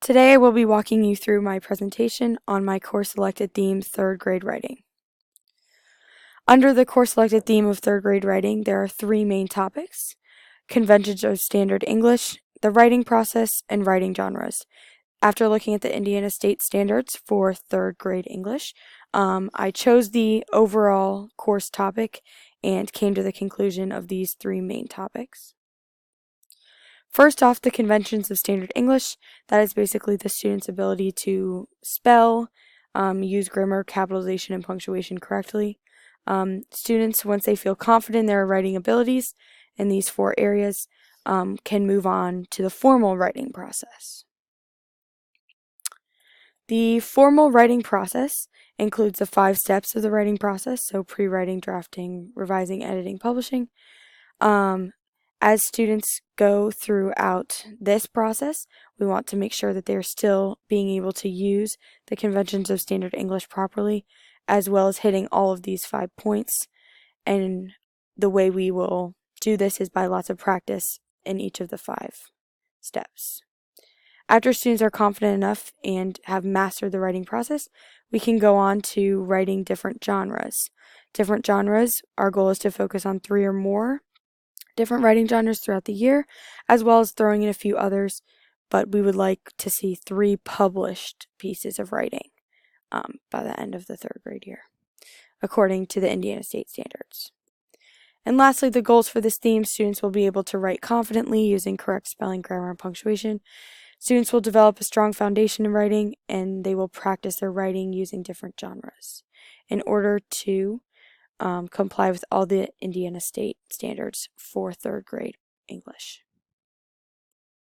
Today I will be walking you through my presentation on my course-selected theme, third grade writing. Under the course-selected theme of third grade writing, there are three main topics: conventions of standard English, the writing process, and writing genres. After looking at the Indiana State standards for third grade English, I chose the overall course topic and came to the conclusion of these three main topics. First off, the conventions of standard English. That is basically the student's ability to spell, use grammar, capitalization, and punctuation correctly. Students, once they feel confident in their writing abilities in these four areas, can move on to the formal writing process. The formal writing process includes the 5 steps of the writing process, so pre-writing, drafting, revising, editing, publishing. As students go throughout this process, we want to make sure that they're still being able to use the conventions of standard English properly, as well as hitting all of these 5 points. And the way we will do this is by lots of practice in each of the 5 steps. After students are confident enough and have mastered the writing process, we can go on to writing different genres. Different genres, our goal is to focus on 3 or more different writing genres throughout the year, as well as throwing in a few others, but we would like to see 3 published pieces of writing by the end of the third grade year, according to the Indiana State standards. And lastly, the goals for this theme: students will be able to write confidently using correct spelling, grammar, and punctuation. Students will develop a strong foundation in writing, and they will practice their writing using different genres in order to comply with all the Indiana State standards for third grade English.